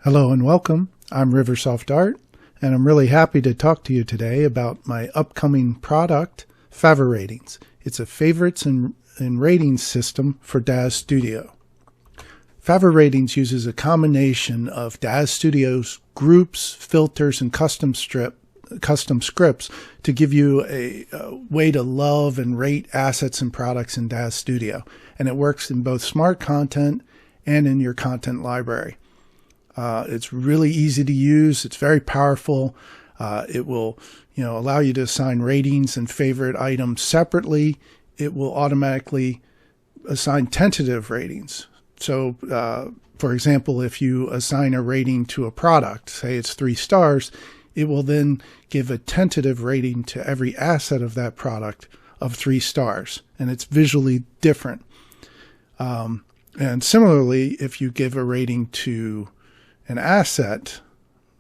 Hello and welcome. I'm RiverSoft Art, and I'm really happy to talk to you today about my upcoming product, FavoRatings. It's a favorites and ratings system for Daz Studio. FavoRatings uses a combination of Daz Studio's groups, filters, and custom scripts to give you a way to love and rate assets and products in Daz Studio. And it works in both smart content and in your content library. It's really easy to use. It's very powerful. It will, allow you to assign ratings and favorite items separately. It will automatically assign tentative ratings. So, for example, if you assign a rating to a product, say it's 3 stars, it will then give a tentative rating to every asset of that product of 3 stars, and it's visually different. And similarly, if you give a rating to an asset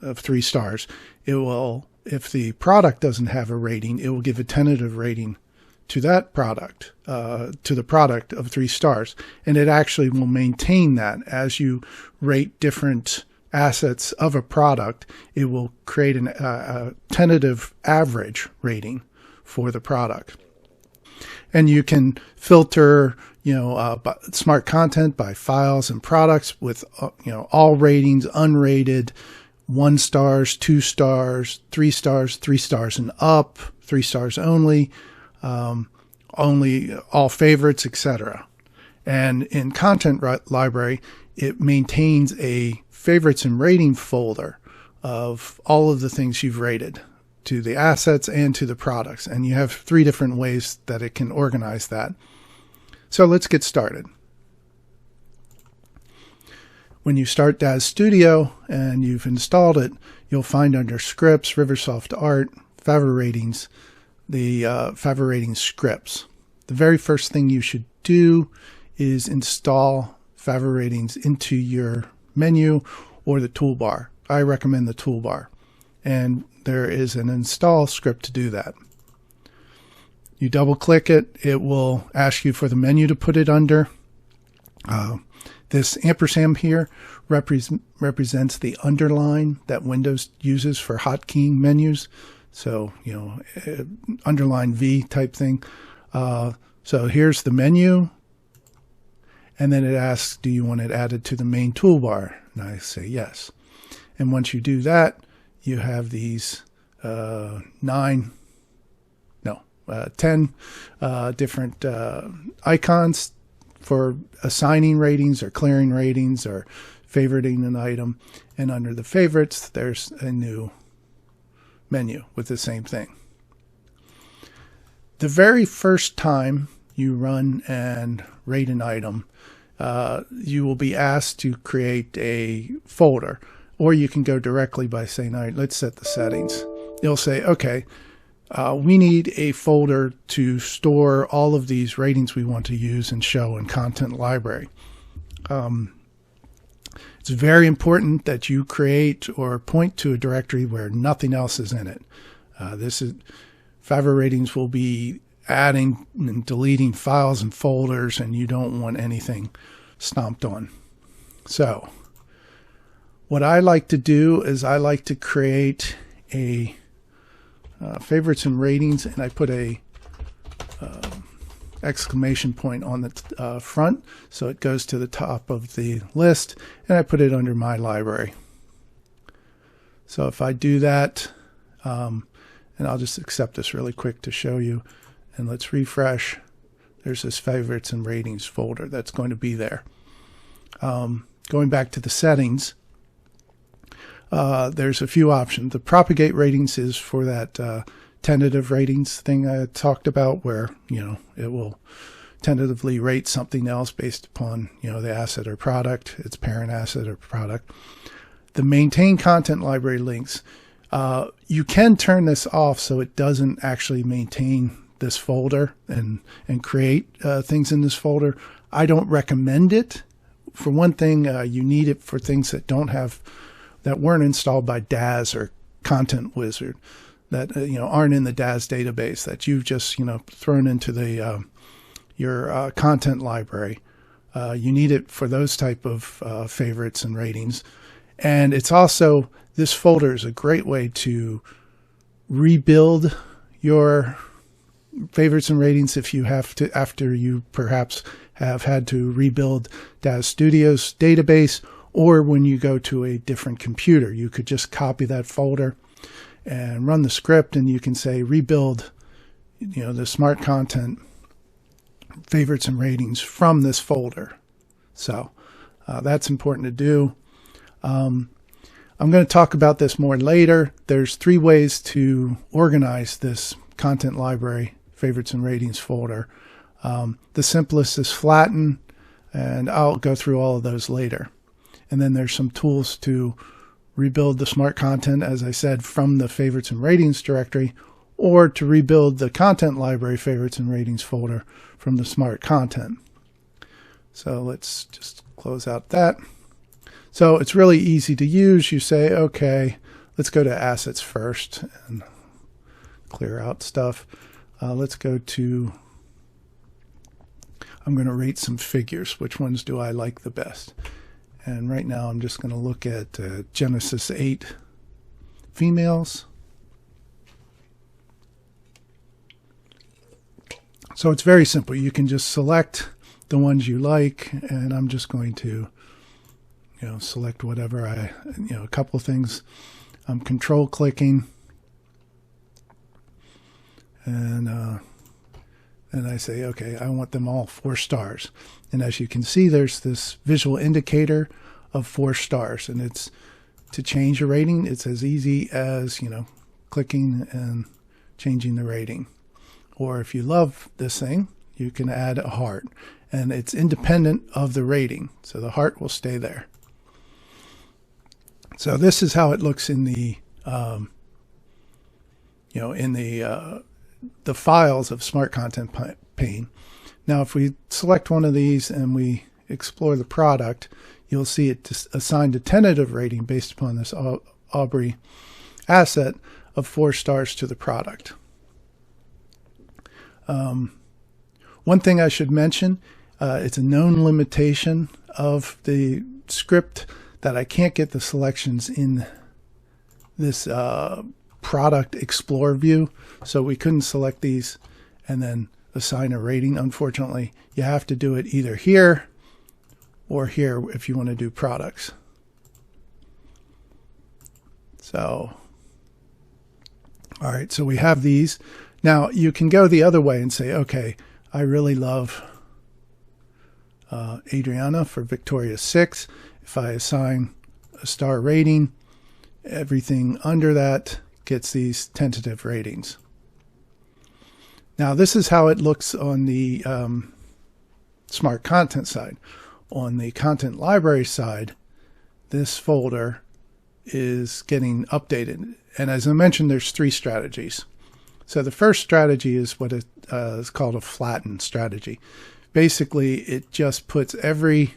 of 3 stars, it will, if the product doesn't have a rating, it will give a tentative rating to that product, to the product of 3 stars. And it actually will maintain that as you rate different assets of a product. It will create a tentative average rating for the product. And you can filter, smart content by files and products with, all ratings, unrated, 1 stars, 2 stars, 3 stars, 3 stars and up, 3 stars only, only all favorites, etc. And in Content Library, it maintains a favorites and rating folder of all of the things you've rated, to the assets and to the products. And you have 3 different ways that it can organize that. So let's get started. When you start Daz Studio and you've installed it, you'll find under Scripts, RiverSoft Art, FavoRatings, the FavoRatings scripts. The very first thing you should do is install FavoRatings into your menu or the toolbar. I recommend the toolbar. And there is an install script to do that. You double click it, it will ask you for the menu to put it under. This ampersand here represents the underline that Windows uses for hotkeying menus. So, underline V type thing. So here's the menu. And then it asks, do you want it added to the main toolbar? And I say yes. And once you do that, you have these 10 different icons for assigning ratings or clearing ratings or favoriting an item. And under the favorites, there's a new menu with the same thing. The very first time you run and rate an item, you will be asked to create a folder. Or you can go directly by saying, all right, let's set the settings. It'll say, okay, we need a folder to store all of these ratings we want to use and show in Content Library. It's very important that you create or point to a directory where nothing else is in it. FavoRatings will be adding and deleting files and folders, and you don't want anything stomped on. So what I like to do is I like to create a favorites and ratings, and I put a exclamation point on the front, so it goes to the top of the list, and I put it under my library. So if I do that, and I'll just accept this really quick to show you, and let's refresh. There's this favorites and ratings folder that's going to be there. Going back to the settings, there's a few options. The propagate ratings is for that tentative ratings thing I talked about, where it will tentatively rate something else based upon the asset or product, its parent asset or product. The maintain content library links, you can turn this off so it doesn't actually maintain this folder and create things in this folder. I don't recommend it. For one thing, you need it for things that weren't installed by Daz or Content Wizard, that aren't in the Daz database, that you've just thrown into the your content library. You need it for those type of favorites and ratings. And it's also, this folder is a great way to rebuild your favorites and ratings if you have to, after you perhaps have had to rebuild Daz Studio's database, or when you go to a different computer. You could just copy that folder and run the script, and you can say rebuild, the smart content favorites and ratings from this folder. So that's important to do. I'm going to talk about this more later. There's 3 ways to organize this content library favorites and ratings folder. The simplest is Flatten, and I'll go through all of those later. And then there's some tools to rebuild the smart content, as I said, from the favorites and ratings directory, or to rebuild the content library favorites and ratings folder from the smart content. So let's just close out that. So it's really easy to use. You say, okay, let's go to assets first and clear out stuff. Let's go to, I'm going to rate some figures. Which ones do I like the best? And right now I'm just going to look at Genesis 8 females. So it's very simple. You can just select the ones you like, and I'm just going to select whatever a couple of things. I'm control clicking, and I say, okay, I want them all 4 stars. And as you can see, there's this visual indicator of 4 stars, and it's to change a rating. It's as easy as clicking and changing the rating. Or if you love this thing, you can add a heart, and it's independent of the rating, so the heart will stay there. So this is how it looks in the the files of Smart Content pane. Now, if we select one of these and we explore the product, you'll see it assigned a tentative rating based upon this Aubrey asset of 4 stars to the product. One thing I should mention, it's a known limitation of the script that I can't get the selections in this product Explorer view. So we couldn't select these and then assign a rating. Unfortunately, you have to do it either here or here if you want to do products. So, all right, so we have these. Now you can go the other way and say, okay, I really love Adriana for Victoria 6. If I assign a star rating, everything under that gets these tentative ratings. Now this is how it looks on the smart content side. On the content library side, this folder is getting updated. And as I mentioned, there's 3 strategies. So the first strategy is what is called a flatten strategy. Basically, it just puts every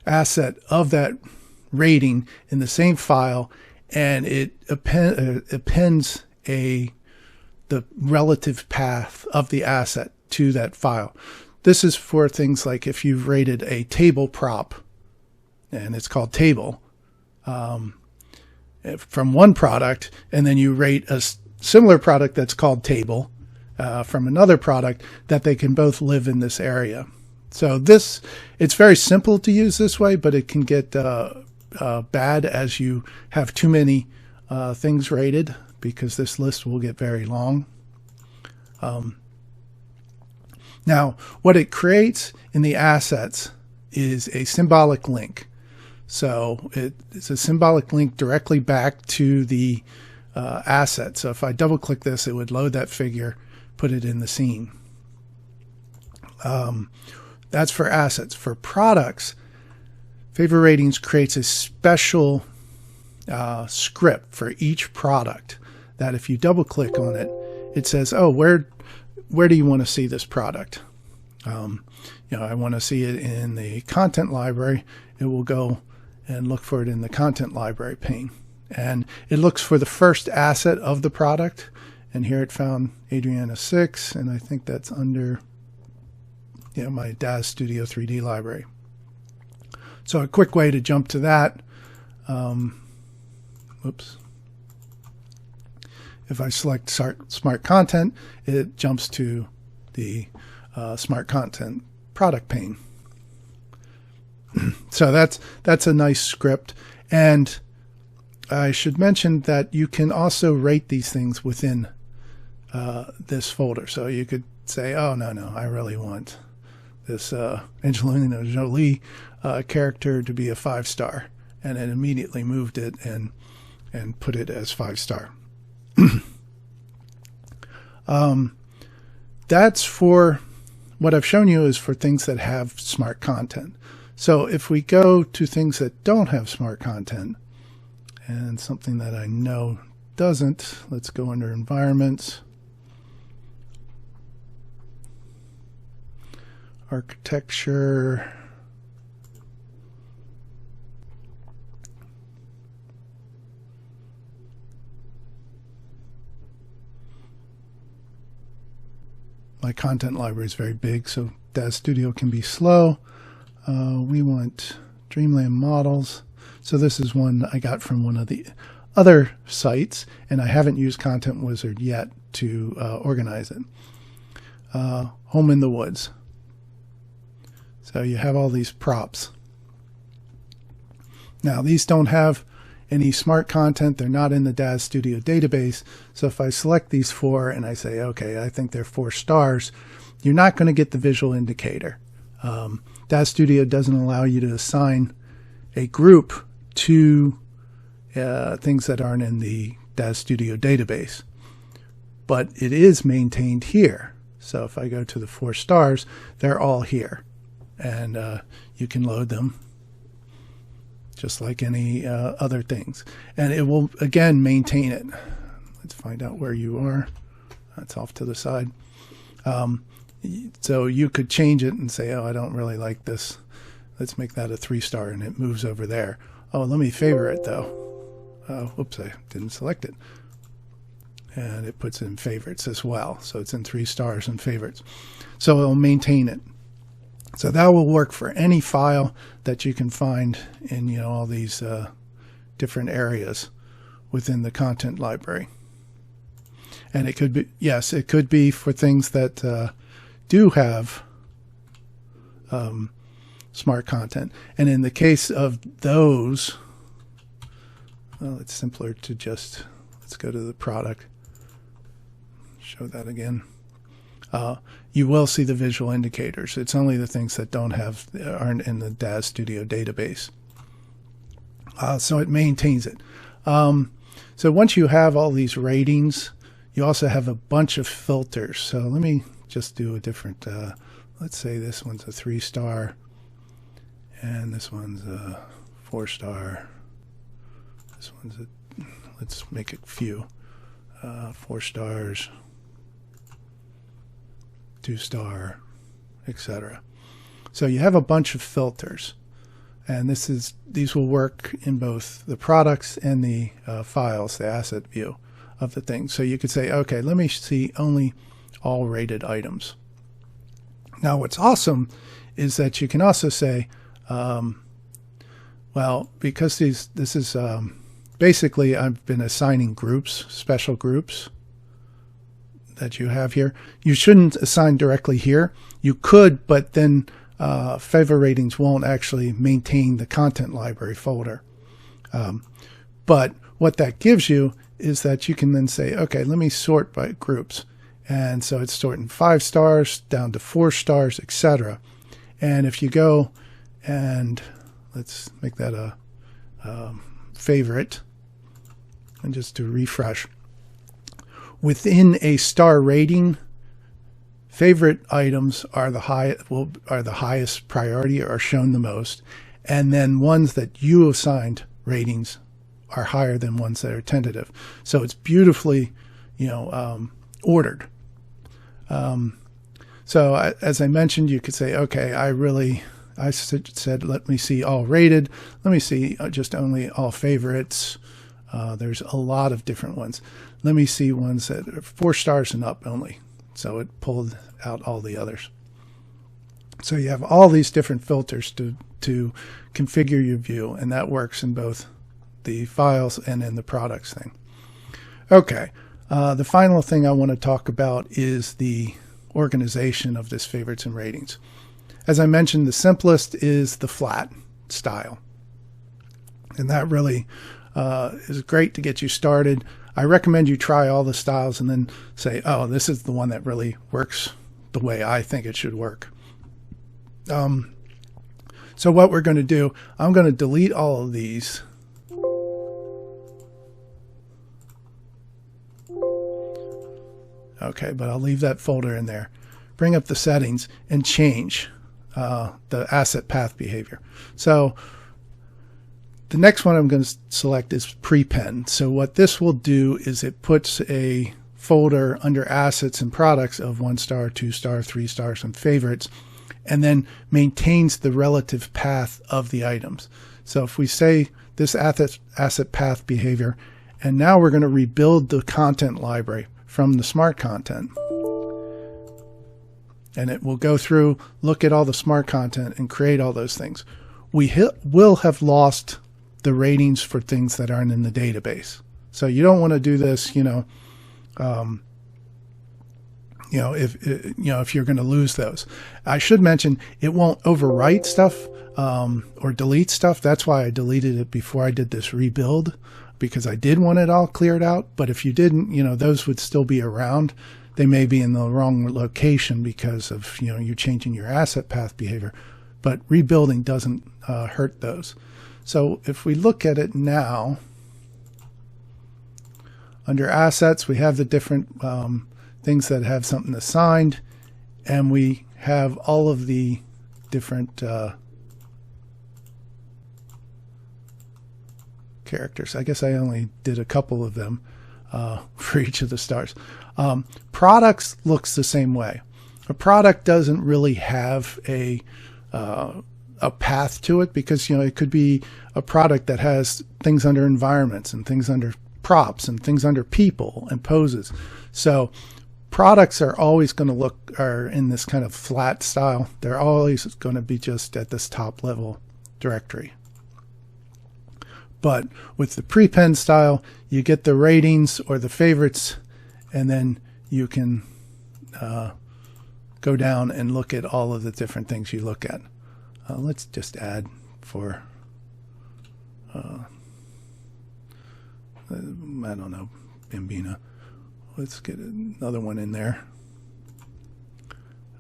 asset of that rating in the same file, and it appends the relative path of the asset to that file. This is for things like if you've rated a table prop, and it's called table, from one product, and then you rate a similar product that's called table from another product, that they can both live in this area. So it's very simple to use this way, but it can get bad as you have too many things rated, because this list will get very long. Now, what it creates in the assets is a symbolic link. So it's a symbolic link directly back to the asset. So if I double click this, it would load that figure, put it in the scene. That's for assets. For products, FAVORatings creates a special script for each product that if you double click on it, it says, oh, where do you want to see this product? I want to see it in the content library. It will go and look for it in the content library pane. And it looks for the first asset of the product. And here it found Adriana 6, and I think that's under my Daz Studio 3D library. So a quick way to jump to that, whoops. If I select Smart Content, it jumps to the Smart Content product pane. So that's a nice script. And I should mention that you can also rate these things within this folder. So you could say, oh, no, I really want this Angelina Jolie character to be a 5-star. And it immediately moved it and put it as 5-star. That's for what I've shown you is for things that have smart content. So if we go to things that don't have smart content, and something that I know doesn't, let's go under environments, architecture, my content library is very big, so Daz Studio can be slow. We want Dreamland models. So this is one I got from one of the other sites, and I haven't used Content Wizard yet to organize it. Home in the Woods. So you have all these props. Now these don't have any smart content. They're not in the Daz Studio database. So if I select these 4 and I say, okay, I think they're 4 stars, you're not going to get the visual indicator. Daz Studio doesn't allow you to assign a group to things that aren't in the Daz Studio database. But it is maintained here. So if I go to the 4 stars, they're all here. And you can load them just like any other things. And it will, again, maintain it. Let's find out where you are. That's off to the side. So you could change it and say, oh, I don't really like this. Let's make that a 3-star, and it moves over there. Oh, let me favor it, though. Whoops, I didn't select it. And it puts it in favorites as well. So it's in 3 stars and favorites. So it'll maintain it. So that will work for any file that you can find in all these different areas within the content library. And it could be, yes, it could be for things that do have smart content. And in the case of those, well, it's simpler to just, let's go to the product, show that again. You will see the visual indicators. It's only the things that aren't in the Daz Studio database. So it maintains it. So once you have all these ratings, you also have a bunch of filters. So let me just do a different, let's say this one's a 3-star, and this one's a 4-star. This one's let's make it few, 4 stars. 2-star, etc. So you have a bunch of filters, and these will work in both the products and the files, the asset view of the thing. So you could say, okay, let me see only all rated items. Now what's awesome is that you can also say, well, because this is basically I've been assigning groups, special groups that you have here. You shouldn't assign directly here. You could, but then FavoRatings won't actually maintain the content library folder. But what that gives you is that you can then say, okay, let me sort by groups. And so it's sorting 5 stars down to 4 stars, etc. And if you go and let's make that a favorite, and just to refresh, within a star rating, favorite items are the highest priority, or are shown the most, and then ones that you assigned ratings are higher than ones that are tentative. So it's beautifully, ordered. So as I mentioned, you could say, okay, I said, let me see all rated. Let me see just only all favorites. There's a lot of different ones. Let me see ones that are 4 stars and up only. So it pulled out all the others. So you have all these different filters to to configure your view, and that works in both the files and in the products thing. Okay, the final thing I want to talk about is the organization of this favorites and ratings. As I mentioned, the simplest is the flat style, and that really is great to get you started. I recommend you try all the styles and then say, oh, this is the one that really works the way I think it should work. So what we're going to do, I'm going to delete all of these. Okay, but I'll leave that folder in there. Bring up the settings and change the asset path behavior. So the next one I'm going to select is prepend. So what this will do is it puts a folder under assets and products of 1 star, 2 star, 3 stars, and favorites, and then maintains the relative path of the items. So if we say this asset path behavior, and now we're going to rebuild the content library from the smart content. And it will go through, look at all the smart content, and create all those things. We will have lost the ratings for things that aren't in the database. So you don't want to do this, if you're going to lose those. I should mention it won't overwrite stuff or delete stuff. That's why I deleted it before I did this rebuild, because I did want it all cleared out. But if you didn't, those would still be around. They may be in the wrong location because of, you're changing your asset path behavior, but rebuilding doesn't hurt those. So if we look at it now, under assets, we have the different things that have something assigned, and we have all of the different characters. I guess I only did a couple of them for each of the stars. Products looks the same way. A product doesn't really have a path to it, because it could be a product that has things under environments and things under props and things under people and poses. So products are always going to are in this kind of flat style. They're always going to be just at this top level directory. But with the prepend style, you get the ratings or the favorites, and then you can go down and look at all of the different things you look at. Let's just add for, I don't know, Bambina. Let's get another one in there.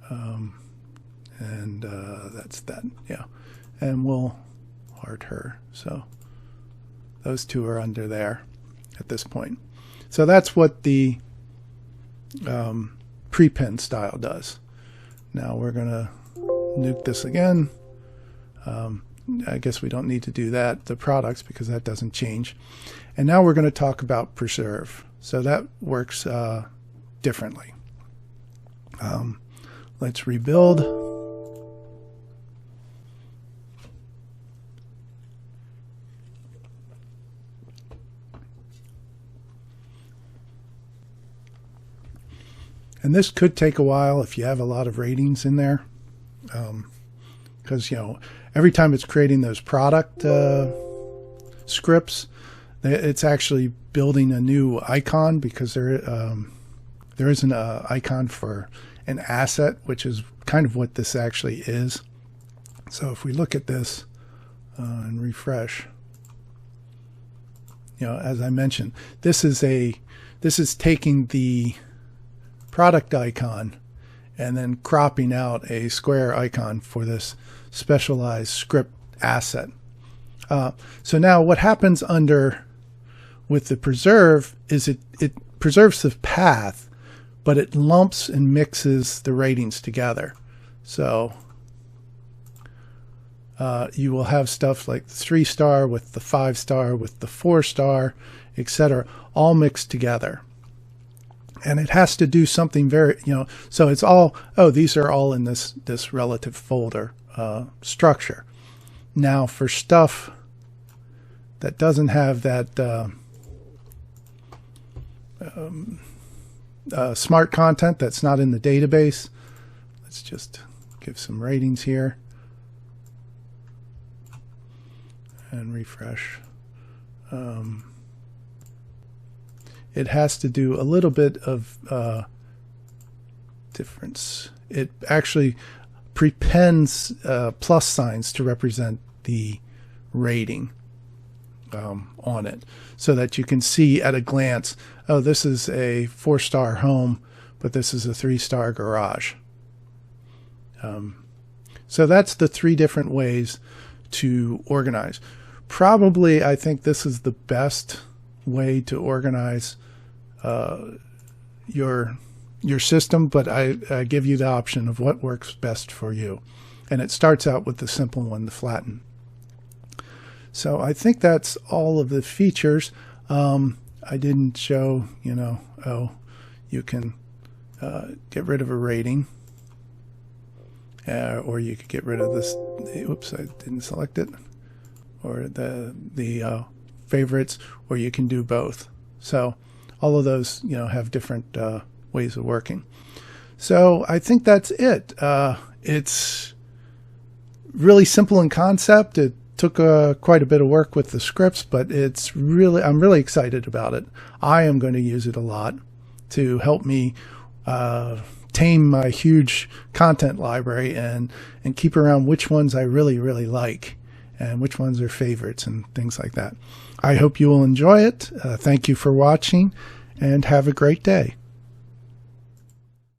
And that's that, yeah. And we'll heart her. So those two are under there at this point. So that's what the prepend style does. Now we're going to nuke this again. I guess we don't need to do that, the products, because that doesn't change. And now we're going to talk about preserve. So that works differently. Let's rebuild. And this could take a while if you have a lot of ratings in there. Because, every time it's creating those product scripts, it's actually building a new icon, because there isn't an icon for an asset, which is kind of what this actually is. So if we look at this and refresh, as I mentioned, this is taking the product icon and then cropping out a square icon for this specialized script asset. So now what happens with the preserve is it preserves the path, but it lumps and mixes the ratings together. So you will have stuff like the 3 star with the 5 star with the 4 star, etc., all mixed together. And it has to do something very, so it's all, these are all in this relative folder structure. Now for stuff that doesn't have that smart content, that's not in the database, let's just give some ratings here. and refresh. It has to do a little bit of difference. It actually prepends plus signs to represent the rating on it, so that you can see at a glance, oh, this is a 4-star home, but this is a 3-star garage. So that's the 3 different ways to organize. Probably, I think this is the best way to organize your system, but I give you the option of what works best for you. And it starts out with the simple one, the flatten. So I think that's all of the features. I didn't show, you can get rid of a rating, or you could get rid of this. Oops, I didn't select it. Or the favorites, or you can do both. So all of those, have different ways of working. So I think that's it. It's really simple in concept. It took quite a bit of work with the scripts, but I'm really excited about it. I am going to use it a lot to help me tame my huge content library and keep around which ones I really, really like and which ones are favorites and things like that. I hope you will enjoy it. Thank you for watching, and have a great day.